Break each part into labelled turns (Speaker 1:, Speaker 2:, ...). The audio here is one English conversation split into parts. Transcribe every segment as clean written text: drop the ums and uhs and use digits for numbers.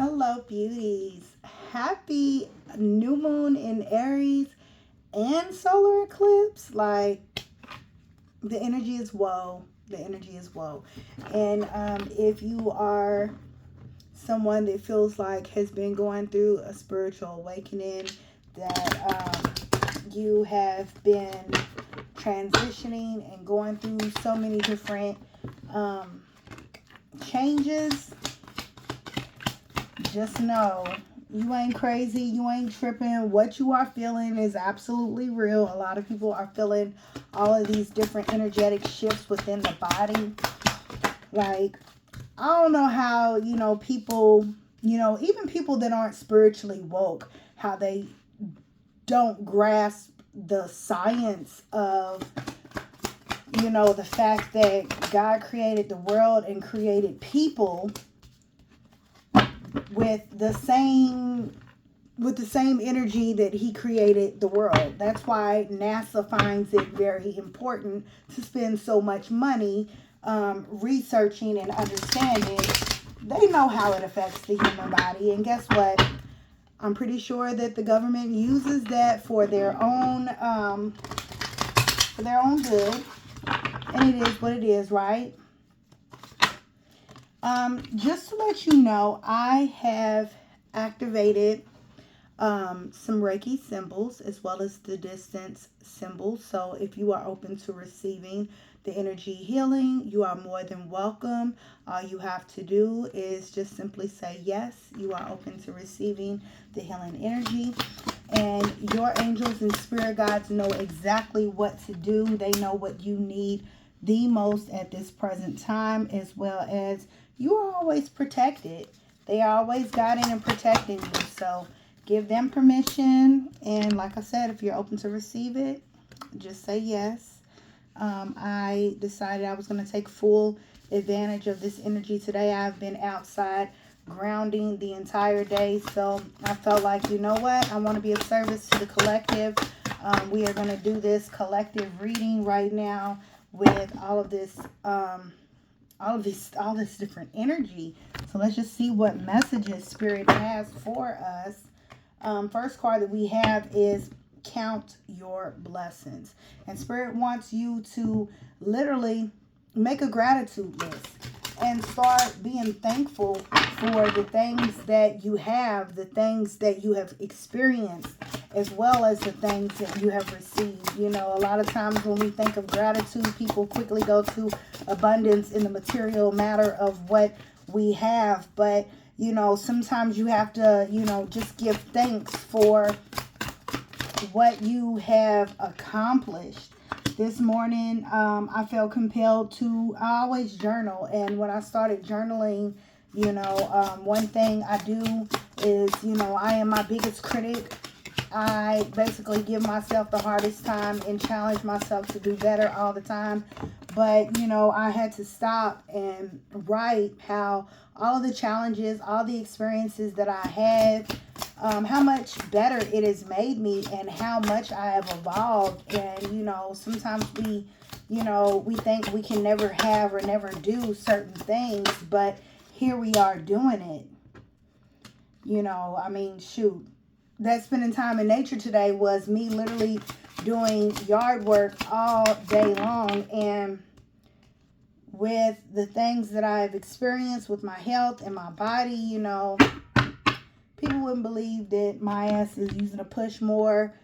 Speaker 1: Hello, beauties. Happy new moon in Aries and solar eclipse. Like, the energy is whoa. The energy is whoa. And if you are someone that feels like has been going through a spiritual awakening, that you have been transitioning and going through so many different changes, just know you ain't crazy, you ain't tripping. What you are feeling is absolutely real. A lot of people are feeling all of these different energetic shifts within the body. Like, I don't know how, people, even people that aren't spiritually woke, how they don't grasp the science of, the fact that God created the world and created people with the same energy that he created the world. That's why NASA finds it very important to spend so much money researching and understanding. They know how it affects the human body, and guess what? I'm pretty sure that the government uses that for their own good, and it is what it is, right? Just to let you know, I have activated some Reiki symbols as well as the distance symbols. So if you are open to receiving the energy healing, you are more than welcome. All you have to do is just simply say yes, you are open to receiving the healing energy. And your angels and spirit guides know exactly what to do. They know what you need the most at this present time, as well as you are always protected. They are always guiding and protecting you. So give them permission. And like I said, if you're open to receive it, just say yes. I decided I was going to take full advantage of this energy today. I've been outside grounding the entire day. So I felt like, you know what? I want to be of service to the collective. We are going to do this collective reading right now with all this different energy. So let's just see what messages Spirit has for us. First card that we have is Count Your Blessings. And Spirit wants you to literally make a gratitude list and start being thankful for the things that you have, the things that you have experienced, as well as the things that you have received. A lot of times when we think of gratitude, people quickly go to abundance in the material matter of what we have. But, sometimes you have to, just give thanks for what you have accomplished. This morning, I felt compelled to always journal. And when I started journaling, one thing I do is, I am my biggest critic. I basically give myself the hardest time and challenge myself to do better all the time. But, I had to stop and write how all of the challenges, all the experiences that I had, how much better it has made me and how much I have evolved. And, sometimes we think we can never have or never do certain things, but here we are doing it. Shoot. That spending time in nature today was me literally doing yard work all day long. And with the things that I've experienced with my health and my body, people wouldn't believe that my ass is using a push more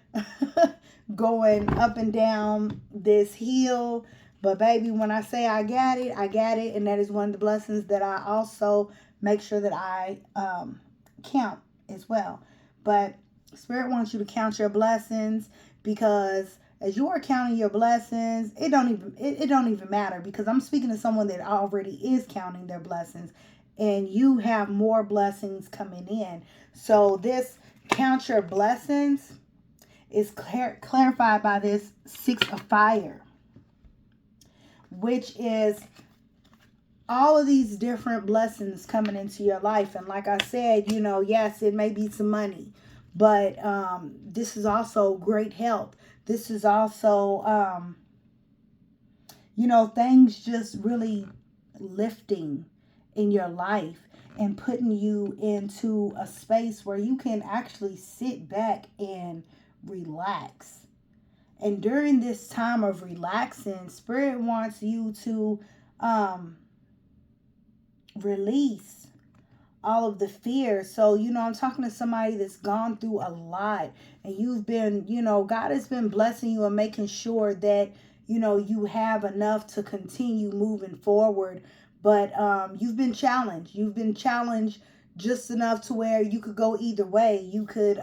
Speaker 1: going up and down this hill. But baby, when I say I got it, I got it. And that is one of the blessings that I also make sure that I count as well. But Spirit wants you to count your blessings, because as you are counting your blessings, it don't even matter, because I'm speaking to someone that already is counting their blessings, and you have more blessings coming in. So this count your blessings is clarified by this 6 of fire, which is all of these different blessings coming into your life. And like I said, yes, it may be some money, but this is also great health. This is also, things just really lifting in your life. and putting you into a space where you can actually sit back and relax. And during this time of relaxing, Spirit wants you to um, release all of the fear. So, I'm talking to somebody that's gone through a lot, and you've been, God has been blessing you and making sure that, you have enough to continue moving forward. But you've been challenged. You've been challenged just enough to where you could go either way. You could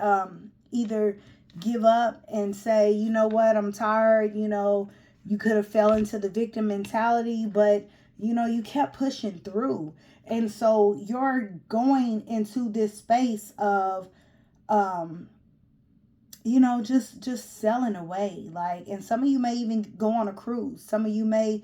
Speaker 1: either give up and say, you know what, I'm tired. You could have fell into the victim mentality, but, you kept pushing through. And so you're going into this space of um just selling away. Like, and some of you may even go on a cruise. Some of you may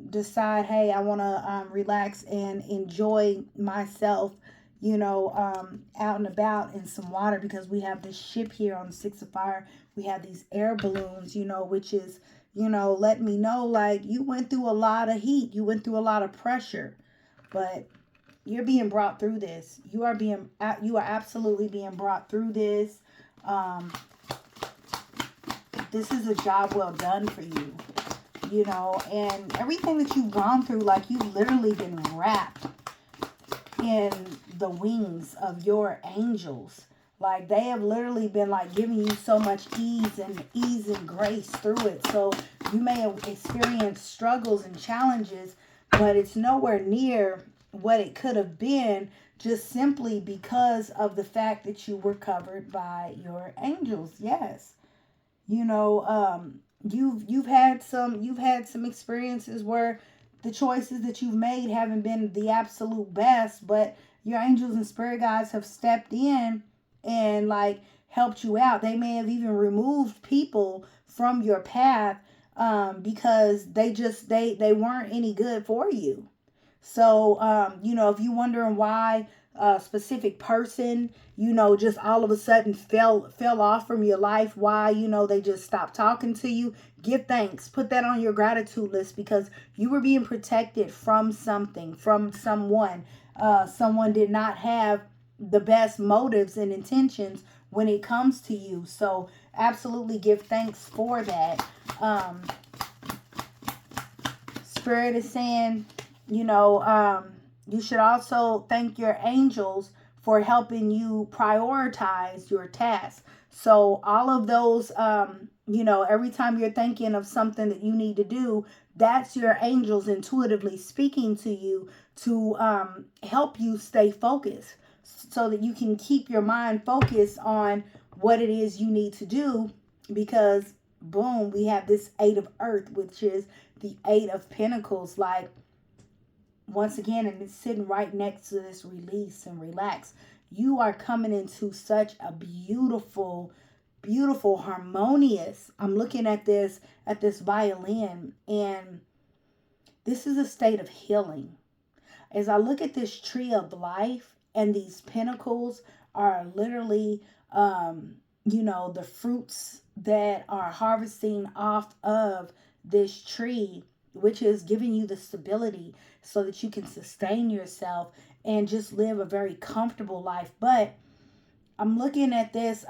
Speaker 1: decide, hey, I want to relax and enjoy myself, out and about in some water, because we have this ship here on the Six of Fire. We have these air balloons, which is let me know, like, you went through a lot of heat, you went through a lot of pressure, but you're being brought through this. You are absolutely being brought through this. um this is a job well done for you, and everything that you've gone through, like, you've literally been wrapped in the wings of your angels. Like, they have literally been, like, giving you so much ease and grace through it. So you may have experienced struggles and challenges, but it's nowhere near what it could have been, just simply because of the fact that you were covered by your angels. Yes. You've had some experiences where the choices that you've made haven't been the absolute best, but your angels and spirit guides have stepped in and, like, helped you out. They may have even removed people from your path, because they weren't any good for you. So, if you're wondering why a specific person, just all of a sudden fell off from your life, why, they just stopped talking to you, give thanks. Put that on your gratitude list, because you were being protected from something, from someone. Someone did not have the best motives and intentions when it comes to you. So absolutely give thanks for that. Spirit is saying, you should also thank your angels for helping you prioritize your tasks. So all of those, every time you're thinking of something that you need to do, that's your angels intuitively speaking to you to help you stay focused, so that you can keep your mind focused on what it is you need to do. Because, boom, we have this Eight of Earth, which is the Eight of Pentacles. Like, once again, and it's sitting right next to this release and relax. You are coming into such a beautiful, beautiful, harmonious. I'm looking at this violin, and this is a state of healing. As I look at this tree of life, and these pentacles are literally, the fruits that are harvesting off of this tree, which is giving you the stability so that you can sustain yourself and just live a very comfortable life. But I'm looking at this.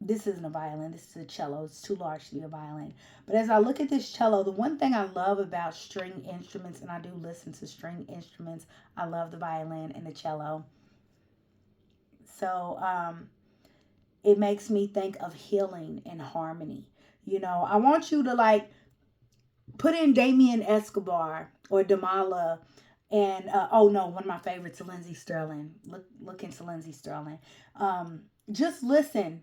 Speaker 1: This isn't a violin. This is a cello. It's too large to be a violin. But as I look at this cello, the one thing I love about string instruments, and I do listen to string instruments, I love the violin and the cello. So it makes me think of healing and harmony. I want you to, like, put in Damien Escobar or Damala, and oh no, one of my favorites, Lindsey Sterling. Look into Lindsey Sterling. Just listen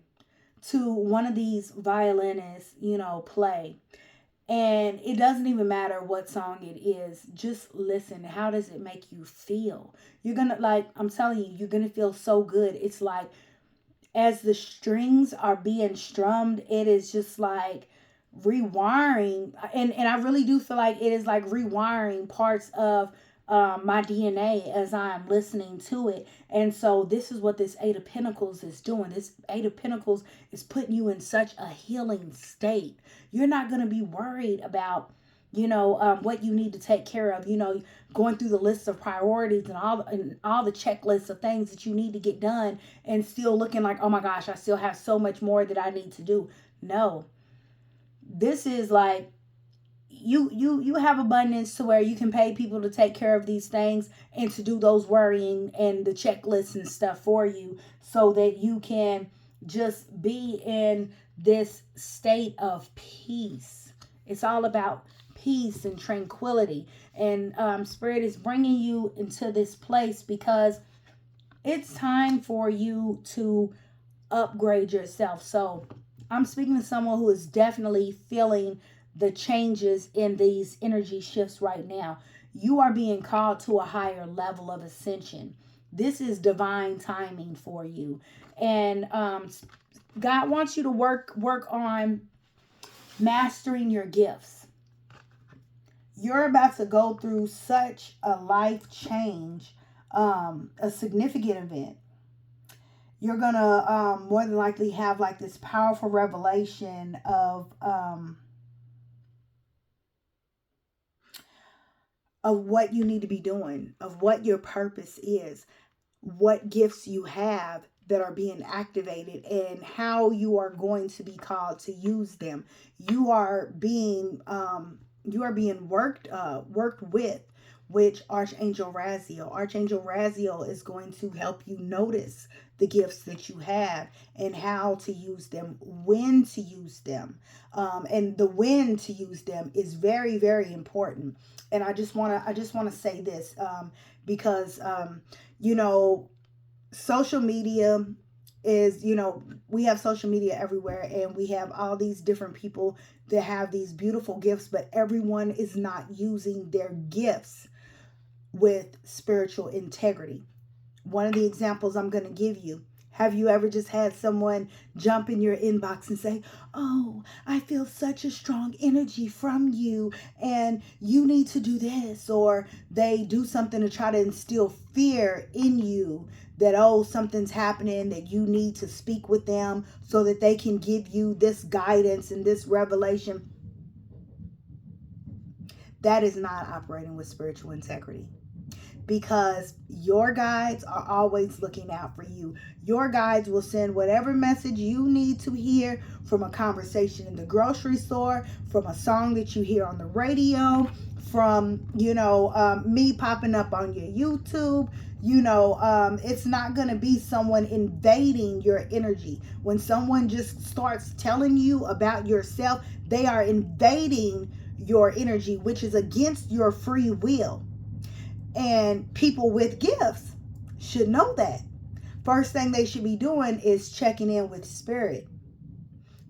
Speaker 1: to one of these violinists, play. And it doesn't even matter what song it is. Just listen. How does it make you feel? You're going to, like, I'm telling you, you're going to feel so good. It's like, as the strings are being strummed, it is just like rewiring. And I really do feel like it is like rewiring parts of my DNA as I'm listening to it. And so this is what this Eight of Pentacles is doing. This Eight of Pentacles is putting you in such a healing state. You're not going to be worried about, what you need to take care of, going through the list of priorities and all the checklists of things that you need to get done, and still looking like, oh my gosh, I still have so much more that I need to do. No, this is like, you have abundance to where you can pay people to take care of these things and to do those worrying and the checklists and stuff for you, so that you can just be in this state of peace. It's all about peace and tranquility. And Spirit is bringing you into this place because it's time for you to upgrade yourself. So I'm speaking to someone who is definitely feeling the changes in these energy shifts right now. You are being called to a higher level of ascension. This is divine timing for you. And God wants you to work on mastering your gifts. You're about to go through such a life change, a significant event. You're gonna more than likely have like this powerful revelation of what you need to be doing, of what your purpose is, what gifts you have that are being activated, and how you are going to be called to use them. You are being worked with which Archangel Raziel. Archangel Raziel is going to help you notice the gifts that you have and how to use them, when to use them. And the when to use them is very, very important. And I just wanna say this, because you know, social media is, we have social media everywhere, and we have all these different people that have these beautiful gifts, but everyone is not using their gifts with spiritual integrity. One of the examples I'm going to give you: have you ever just had someone jump in your inbox and say, oh, I feel such a strong energy from you and you need to do this? Or they do something to try to instill fear in you that, oh, something's happening, that you need to speak with them so that they can give you this guidance and this revelation. That is not operating with spiritual integrity, because your guides are always looking out for you. Your guides will send whatever message you need to hear, from a conversation in the grocery store, from a song that you hear on the radio, from, me popping up on your YouTube. It's not going to be someone invading your energy. When someone just starts telling you about yourself, they are invading your energy, which is against your free will. And people with gifts should know that. First thing they should be doing is checking in with Spirit,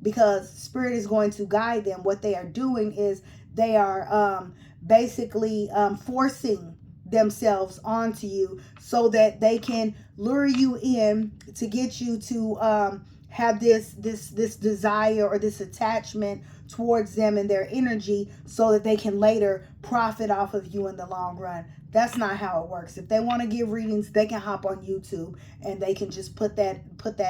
Speaker 1: because Spirit is going to guide them. What they are doing is they are basically forcing themselves onto you so that they can lure you in to get you to have this desire or this attachment towards them and their energy, so that they can later profit off of you in the long run. That's not how it works. If they want to give readings, they can hop on YouTube and they can just put that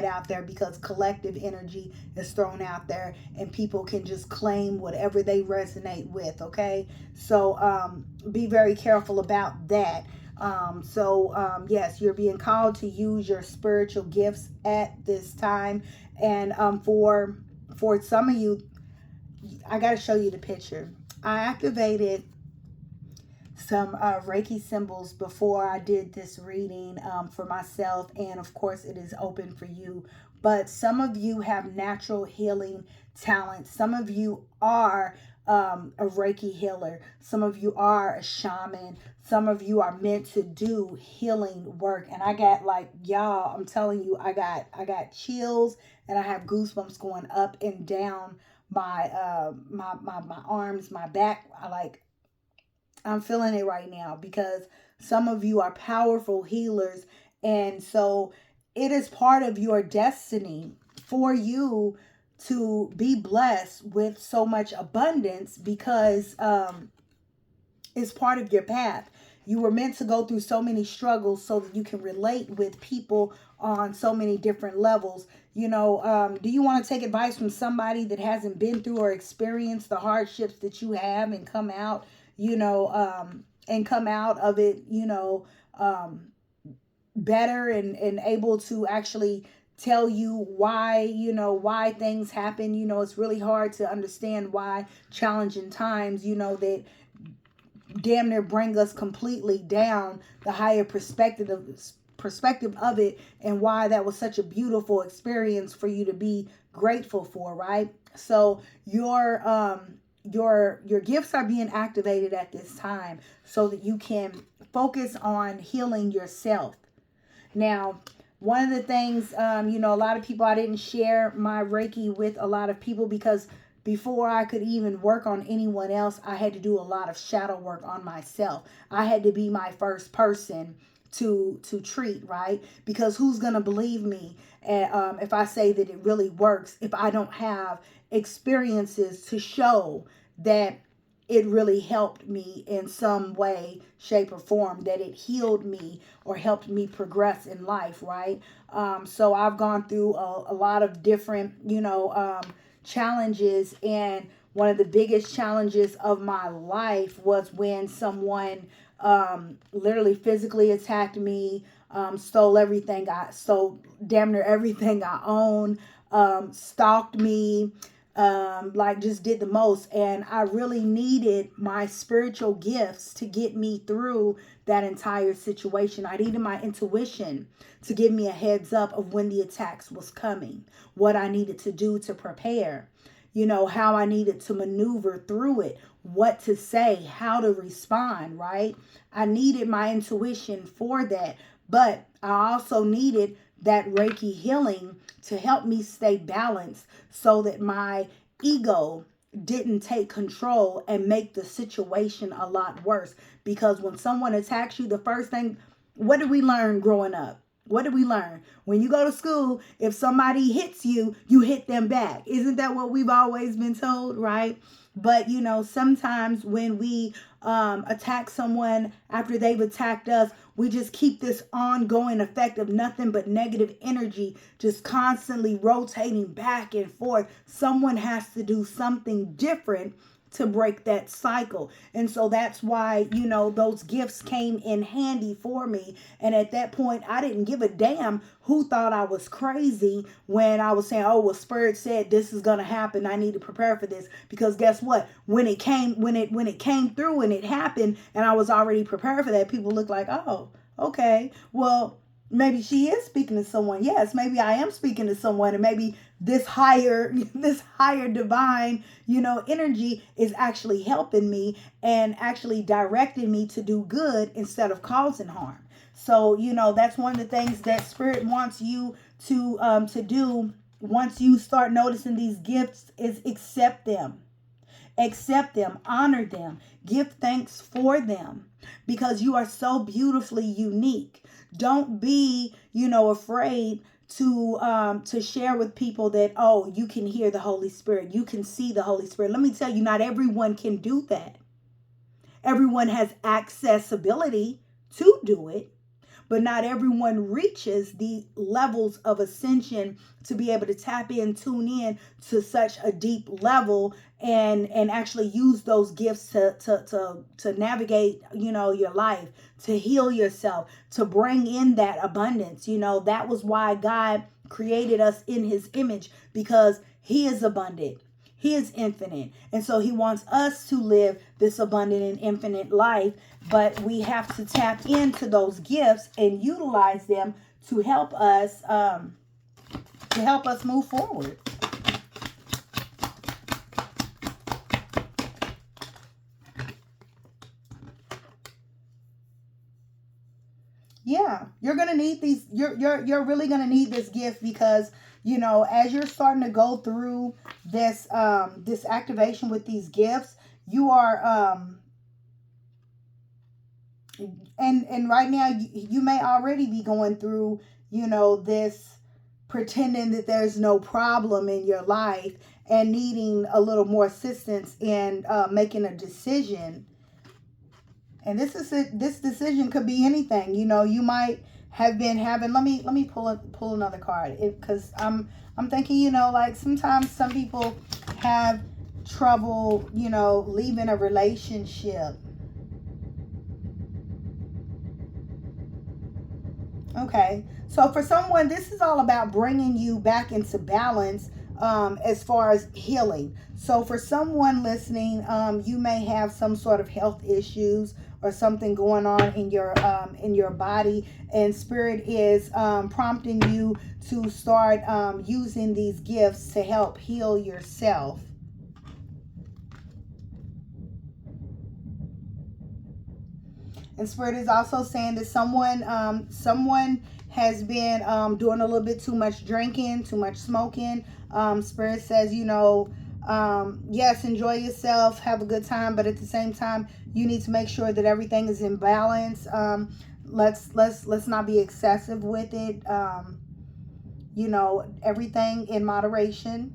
Speaker 1: out there, because collective energy is thrown out there and people can just claim whatever they resonate with. Okay, so be very careful about that. Yes, you're being called to use your spiritual gifts at this time. And for some of you, I got to show you the picture. I activated some Reiki symbols before I did this reading for myself, and of course it is open for you. But some of you have natural healing talents. Some of you are a Reiki healer. Some of you are a shaman. Some of you are meant to do healing work. And I got, like, y'all, I'm telling you, I got chills and I have goosebumps going up and down my my arms, my back. I'm feeling it right now, because some of you are powerful healers. And so it is part of your destiny for you to be blessed with so much abundance, because it's part of your path. You were meant to go through so many struggles so that you can relate with people on so many different levels. Do you want to take advice from somebody that hasn't been through or experienced the hardships that you have and come out, of it, better and able to actually tell you why things happen. It's really hard to understand why challenging times, that damn near bring us completely down, the higher perspective of it, and why that was such a beautiful experience for you to be grateful for, right? So your gifts are being activated at this time so that you can focus on healing yourself. Now, one of the things, a lot of people, I didn't share my Reiki with a lot of people because before I could even work on anyone else, I had to do a lot of shadow work on myself. I had to be my first person to treat, right? Because who's going to believe me if I say that it really works, if I don't have experiences to show that it really helped me in some way, shape, or form, that it healed me or helped me progress in life, right? So I've gone through a lot of different, challenges, and one of the biggest challenges of my life was when someone literally physically attacked me, stole damn near everything I own, stalked me, like just did the most. And I really needed my spiritual gifts to get me through that entire situation. I needed my intuition to give me a heads up of when the attacks was coming, what I needed to do to prepare, how I needed to maneuver through it, what to say, how to respond, right? I needed my intuition for that, but I also needed that Reiki healing to help me stay balanced so that my ego didn't take control and make the situation a lot worse. Because when someone attacks you, the first thing, what did we learn growing up? What did we learn? When you go to school, if somebody hits you, you hit them back. Isn't that what we've always been told, right? But, sometimes when we attack someone after they've attacked us, we just keep this ongoing effect of nothing but negative energy just constantly rotating back and forth. Someone has to do something different to break that cycle. And so that's why, those gifts came in handy for me. And at that point, I didn't give a damn who thought I was crazy when I was saying, oh, well, Spirit said this is going to happen. I need to prepare for this. Because guess what? When it came through and it happened and I was already prepared for that, people look like, oh, okay, well, maybe she is speaking to someone. Yes, maybe I am speaking to someone, and maybe this higher divine, energy is actually helping me and actually directing me to do good instead of causing harm. So, that's one of the things that Spirit wants you to do once you start noticing these gifts is accept them. Accept them, honor them, give thanks for them because you are so beautifully unique. Don't be, afraid to share with people that, oh, you can hear the Holy Spirit, you can see the Holy Spirit. Let me tell you, not everyone can do that. Everyone has accessibility to do it, but not everyone reaches the levels of ascension to be able to tap in, tune in to such a deep level and actually use those gifts to navigate, your life, to heal yourself, to bring in that abundance. That was why God created us in his image, because he is abundant. He is infinite. And so he wants us to live this abundant and infinite life, but we have to tap into those gifts and utilize them to help us move forward. Yeah, you're gonna need these. You're really gonna need this gift because as you're starting to go through this activation with these gifts, you are and right now you may already be going through this pretending that there's no problem in your life and needing a little more assistance in making a decision. And this decision could be anything. You might have been having. Let me pull another card, because I'm thinking, like sometimes some people have trouble, leaving a relationship. Okay, so for someone, this is all about bringing you back into balance, as far as healing. So for someone listening, you may have some sort of health issues or something going on in your body, and spirit is prompting you to start using these gifts to help heal yourself. And spirit is also saying that someone has been doing a little bit too much drinking, too much smoking. Spirit says, yes, enjoy yourself, have a good time, but at the same time, you need to make sure that everything is in balance. Let's not be excessive with it. Everything in moderation.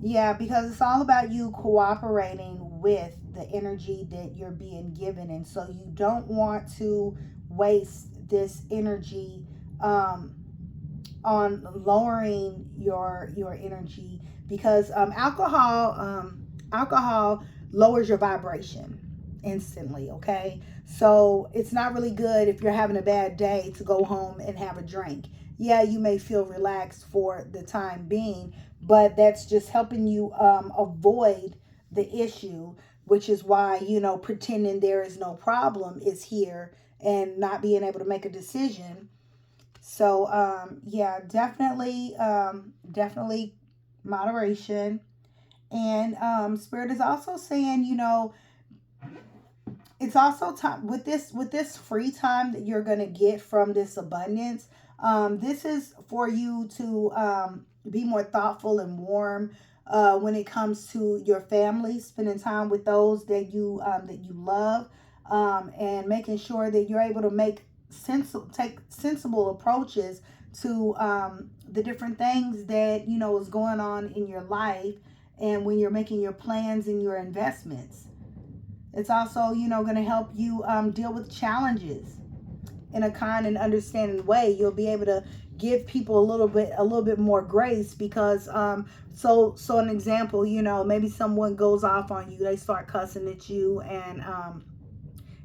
Speaker 1: Yeah, because it's all about you cooperating with the energy that you're being given. And so you don't want to waste this energy on lowering your energy, because alcohol lowers your vibration instantly. Okay, so it's not really good if you're having a bad day to go home and have a drink. Yeah, you may feel relaxed for the time being, but that's just helping you avoid the issue, which is why, pretending there is no problem is here, and not being able to make a decision. So yeah, definitely moderation. And spirit is also saying, it's also time with this free time that you're going to get from this abundance. This is for you to be more thoughtful and warm when it comes to your family, spending time with those that you love, and making sure that you're able to take sensible approaches to the different things that is going on in your life, and when you're making your plans and your investments. It's also, going to help you deal with challenges in a kind and understanding way. You'll be able to give people a little bit more grace, because so an example, maybe someone goes off on you, they start cussing at you, and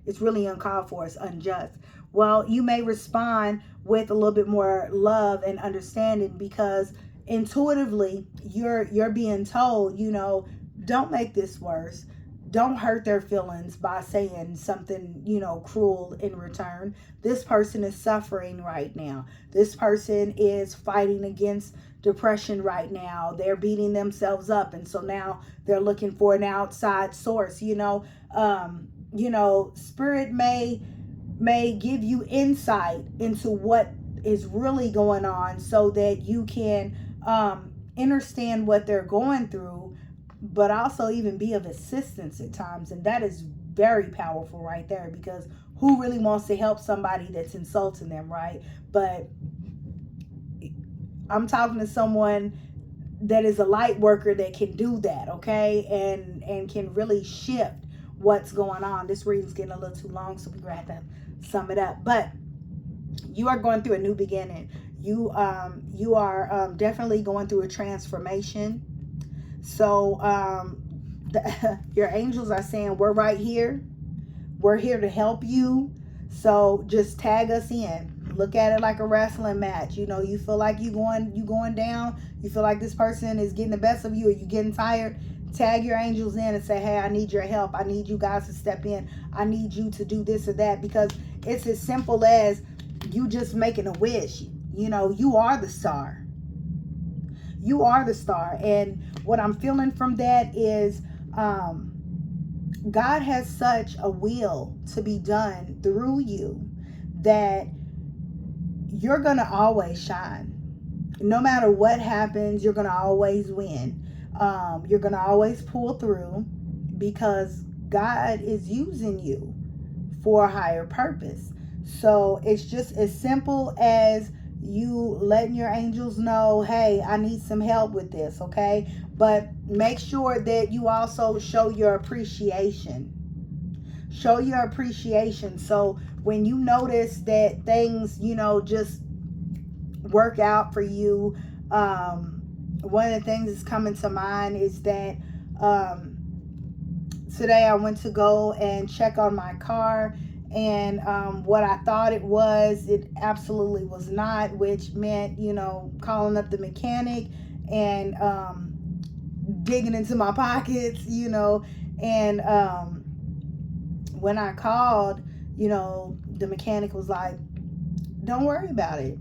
Speaker 1: it's really uncalled for, it's unjust. Well, you may respond with a little bit more love and understanding, because intuitively you're being told, don't make this worse. Don't hurt their feelings by saying something, cruel in return. This person is suffering right now. This person is fighting against depression right now. They're beating themselves up, and so now they're looking for an outside source. Spirit may give you insight into what is really going on, so that you can understand what they're going through, but also even be of assistance at times. And that is very powerful right there, because who really wants to help somebody that's insulting them, right? But I'm talking to someone that is a light worker that can do that, okay? And can really shift what's going on. This reading's getting a little too long, so we're gonna have to sum it up. But you are going through a new beginning. You are definitely going through a transformation. So your angels are saying, we're right here. We're here to help you. So just tag us in. Look at it like a wrestling match. You feel like you going down. You feel like this person is getting the best of you, or you getting tired. Tag your angels in and say, hey, I need your help. I need you guys to step in. I need you to do this or that, because it's as simple as you just making a wish. You are the star. You are the star. And what I'm feeling from that is God has such a will to be done through you, that you're going to always shine. No matter what happens, you're going to always win. You're going to always pull through, because God is using you for a higher purpose. So it's just as simple as you letting your angels know, hey, I need some help with this, okay? But make sure that you also show your appreciation. Show your appreciation. So when you notice that things, just work out for you, one of the things that's coming to mind is that today I went to go and check on my car, and what I thought it absolutely was not, which meant, calling up the mechanic and digging into my pockets, and when I called, the mechanic was like, don't worry about it.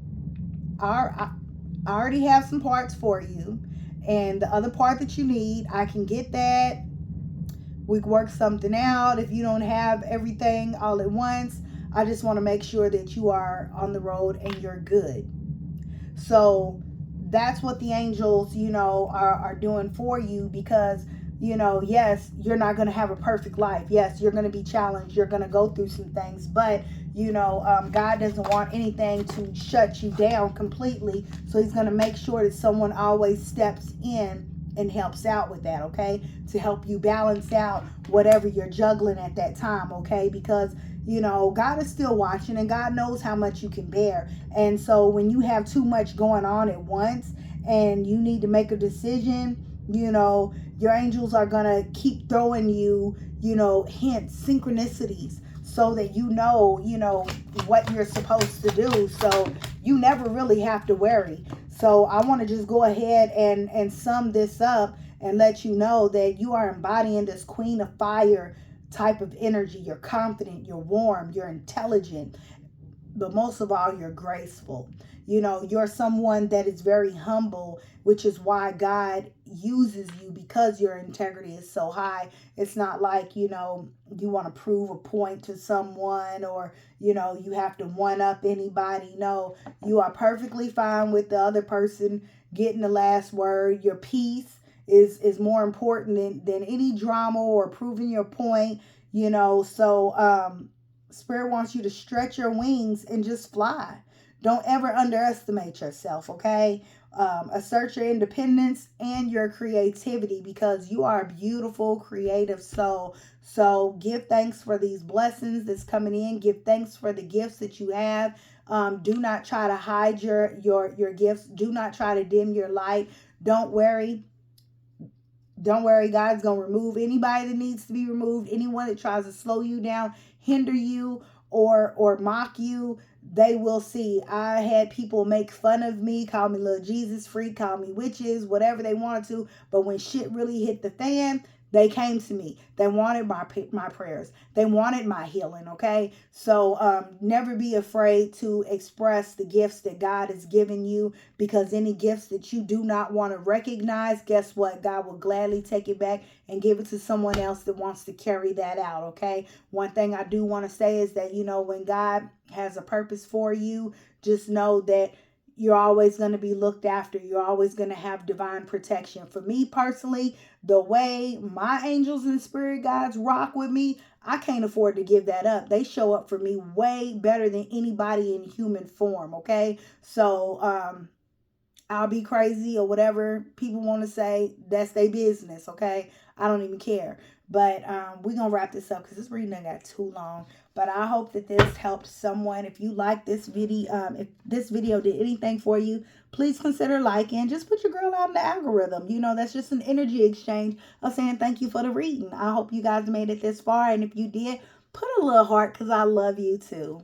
Speaker 1: I already have some parts for you, and the other part that you need, I can get that. We can work something out. If you don't have everything all at once, I just want to make sure that you are on the road and you're good. So that's what the angels, are doing for you, because, yes, you're not going to have a perfect life. Yes, you're going to be challenged. You're going to go through some things, but, God doesn't want anything to shut you down completely. So he's going to make sure that someone always steps in and helps out with that, okay? To help you balance out whatever you're juggling at that time, okay? Because, God is still watching, and God knows how much you can bear. And so when you have too much going on at once and you need to make a decision, your angels are going to keep throwing you, hints, synchronicities, so that what you're supposed to do. So you never really have to worry. So I want to just go ahead and sum this up and let you know that you are embodying this Queen of Fire type of energy. You're confident, you're warm, you're intelligent, but most of all, you're graceful. You're someone that is very humble, which is why God uses you, because your integrity is so high. It's not like, you want to prove a point to someone, or, you have to one up anybody. No, you are perfectly fine with the other person getting the last word. Your peace is more important than any drama or proving your point, so Spirit wants you to stretch your wings and just fly. Don't ever underestimate yourself, okay? Assert your independence and your creativity, because you are a beautiful, creative soul. So give thanks for these blessings that's coming in. Give thanks for the gifts that you have. Do not try to hide your gifts. Do not try to dim your light. Don't worry. Don't worry, God's going to remove anybody that needs to be removed. Anyone that tries to slow you down, hinder you, or mock you, they will see. I had people make fun of me, call me little Jesus freak, call me witches, whatever they wanted to. But when shit really hit the fan, they came to me. They wanted my prayers. They wanted my healing, okay? So never be afraid to express the gifts that God has given you, because any gifts that you do not want to recognize, guess what? God will gladly take it back and give it to someone else that wants to carry that out, okay? One thing I do want to say is that, when God has a purpose for you, just know that you're always going to be looked after. You're always going to have divine protection. For me personally, the way my angels and spirit guides rock with me, I can't afford to give that up. They show up for me way better than anybody in human form, okay? So, I'll be crazy or whatever people want to say. That's their business, okay? I don't even care. But we're going to wrap this up because this reading done got too long. But I hope that this helped someone. If you like this video, if this video did anything for you, please consider liking. Just put your girl out in the algorithm. That's just an energy exchange of saying thank you for the reading. I hope you guys made it this far. And if you did, put a little heart, because I love you too.